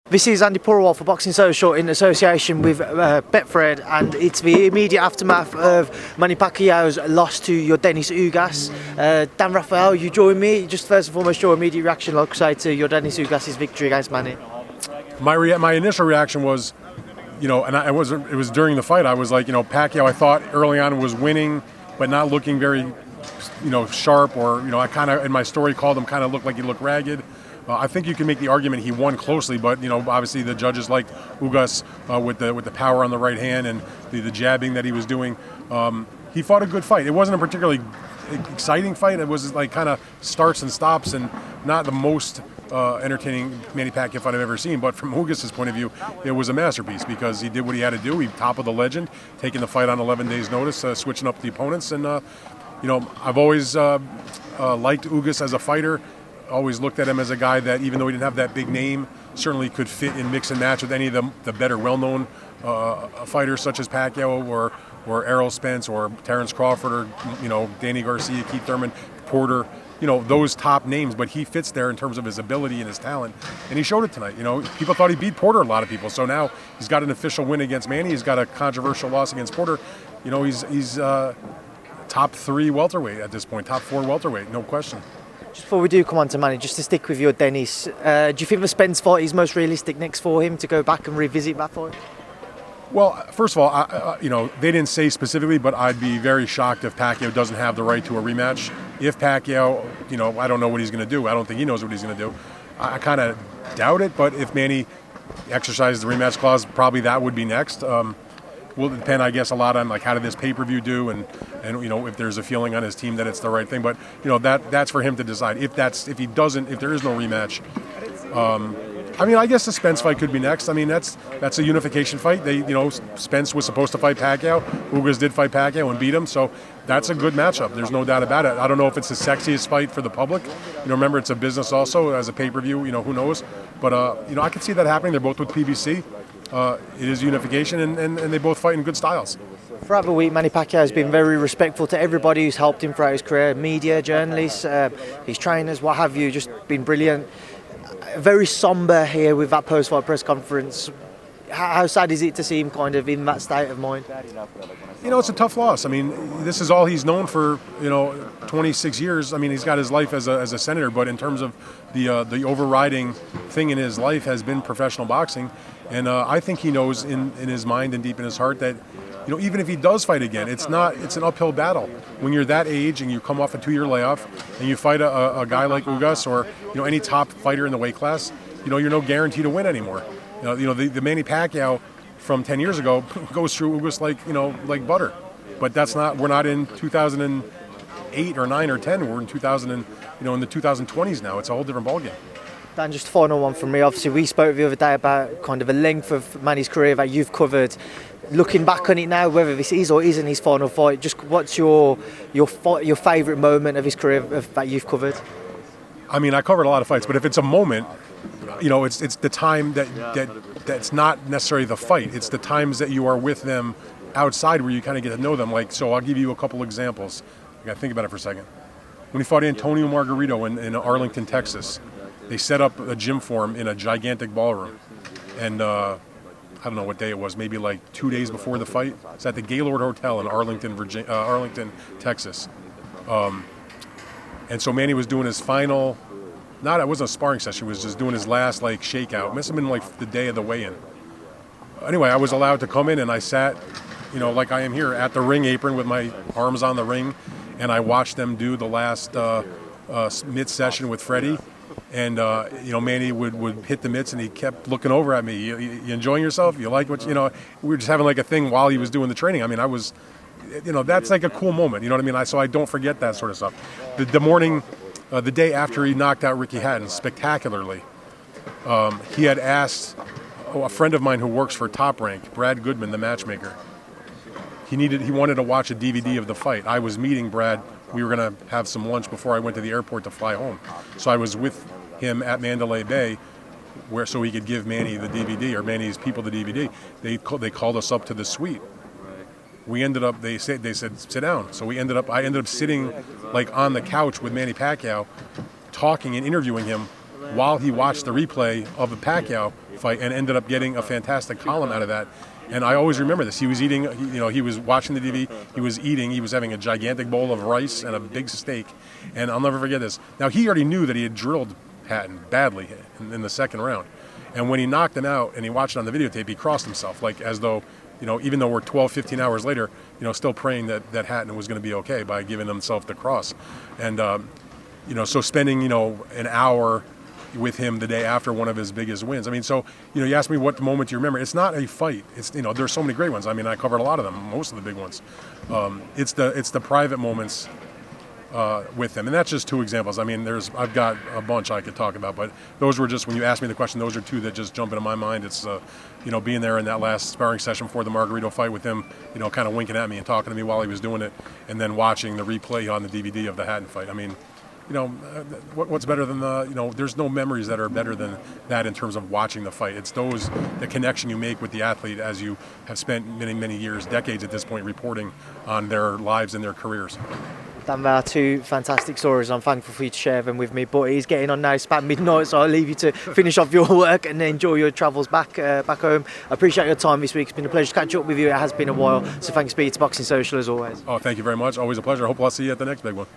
This is Andi Purewal for Boxing Social in association with Betfred, and it's the immediate aftermath of Manny Pacquiao's loss to Yordenis Ugas. Dan Rafael, you join me. Just first and foremost, your immediate reaction, like I say, to Yordenis Ugas' victory against Manny. My initial reaction was, and it was during the fight. I was like, Pacquiao, I thought early on was winning, but not looking very, sharp, or I kind of in my story called him kind of looked like he looked ragged. I think you can make the argument he won closely, but obviously the judges liked Ugas with the power on the right hand and the jabbing that he was doing. He fought a good fight. It wasn't a particularly exciting fight. It was like kind of starts and stops, and not the most entertaining Manny Pacquiao fight I've ever seen. But from Ugas' point of view, it was a masterpiece because he did what he had to do. He toppled the legend, taking the fight on 11 days' notice, switching up the opponents. And I've always liked Ugas as a fighter. Always looked at him as a guy that, even though he didn't have that big name, certainly could fit in mix and match with any of the better well-known fighters such as Pacquiao or Errol Spence or Terrence Crawford or Danny Garcia, Keith Thurman, Porter, those top names. But he fits there in terms of his ability and his talent, and he showed it tonight. People thought he beat Porter, a lot of people. So now he's got an official win against Manny. He's got a controversial loss against Porter. He's top 3 welterweight at this point, top 4 welterweight, no question. Just before we do come on to Manny, just to stick with Yordenis, do you think the Spence fight is most realistic next for him to go back and revisit that fight? Well, first of all, they didn't say specifically, but I'd be very shocked if Pacquiao doesn't have the right to a rematch. If Pacquiao, I don't know what he's going to do. I don't think he knows what he's going to do. I kind of doubt it, but if Manny exercises the rematch clause, probably that would be next. Will depend, I guess, a lot on how did this pay-per-view do, and if there's a feeling on his team that it's the right thing. But that's for him to decide. If there is no rematch, I guess the Spence fight could be next. That's a unification fight. Spence was supposed to fight Pacquiao. Ugas did fight Pacquiao and beat him, so that's a good matchup. There's no doubt about it. I don't know if it's the sexiest fight for the public. Remember, it's a business also as a pay-per-view. Who knows? But I could see that happening. They're both with PBC. It is unification, and they both fight in good styles. Throughout the week, Manny Pacquiao has been very respectful to everybody who's helped him throughout his career, media, journalists, his trainers, what have you, just been brilliant. Very sombre here with that post-fight press conference. How sad is it to see him kind of in that state of mind? It's a tough loss. This is all he's known for, 26 years. He's got his life as a senator, but in terms of the overriding thing in his life has been professional boxing. And I think he knows in his mind and deep in his heart that, even if he does fight again, it's an uphill battle. When you're that age and you come off a 2-year layoff and you fight a guy like Ugas or, any top fighter in the weight class, you're no guarantee to win anymore. The Manny Pacquiao from 10 years ago goes through Ugas like butter. But we're not in 2008 or 9 or 10. We're in 2000 and, in the 2020s now. It's a whole different ballgame. Dan, just a final one from me. Obviously, we spoke the other day about kind of the length of Manny's career that you've covered. Looking back on it now, whether this is or isn't his final fight, just what's your favourite moment of his career that you've covered? I covered a lot of fights, but if it's a moment, it's the time that's not necessarily the fight. It's the times that you are with them outside where you kind of get to know them. So I'll give you a couple examples. I got to think about it for a second. When he fought Antonio Margarito in Arlington, Texas, they set up a gym for him in a gigantic ballroom. And I don't know what day it was, maybe like 2 days before the fight. It's at the Gaylord Hotel in Arlington, Texas. And so Manny was doing his final, it wasn't a sparring session, he was just doing his last shakeout. It must have been the day of the weigh-in. Anyway, I was allowed to come in and I sat, like I am here at the ring apron with my arms on the ring, and I watched them do the last mid-session with Freddie. And, Manny would hit the mitts and he kept looking over at me. You enjoying yourself? You like what, we were just having a thing while he was doing the training. I was, that's a cool moment. You know what I mean? So I don't forget that sort of stuff. The morning, the day after he knocked out Ricky Hatton spectacularly, he had asked a friend of mine who works for Top Rank, Brad Goodman, the matchmaker. He wanted to watch a DVD of the fight. I was meeting Brad. We were going to have some lunch before I went to the airport to fly home. So I was with him at Mandalay Bay, so he could give Manny the DVD, or Manny's people the DVD. They called us up to the suite. we ended up, they said sit down. So I ended up sitting like on the couch with Manny Pacquiao, talking and interviewing him while he watched the replay of the Pacquiao fight, and ended up getting a fantastic column out of that. And I always remember this. He was eating, he was watching the TV, he was eating, he was having a gigantic bowl of rice and a big steak. And I'll never forget this. Now, he already knew that he had drilled Patton badly in the second round. And when he knocked him out and he watched it on the videotape, he crossed himself, like as though, even though we're 12, 15 hours later, still praying that Hatton was going to be okay by giving himself the cross. And, so spending, an hour with him the day after one of his biggest wins. I mean, so, you asked me what moment you remember. It's not a fight. It's, there's so many great ones. I mean, I covered a lot of them, most of the big ones. It's the private moments with him. And that's just two examples. I mean, I've got a bunch I could talk about, but those were just, when you asked me the question, those are two that just jump into my mind. It's, being there in that last sparring session before the Margarito fight with him, kind of winking at me and talking to me while he was doing it, and then watching the replay on the DVD of the Hatton fight. I mean, what's better than there's no memories that are better than that in terms of watching the fight. It's the connection you make with the athlete as you have spent many, many years, decades at this point, reporting on their lives and their careers. Dan, they are two fantastic stories. I'm thankful for you to share them with me, but it's getting on now. It's about midnight, so I'll leave you to finish off your work and enjoy your travels back home. I appreciate your time this week. It's been a pleasure to catch up with you. It has been a while, so thanks for being to Boxing Social as always. Oh, thank you very much. Always a pleasure. I hope I'll see you at the next big one.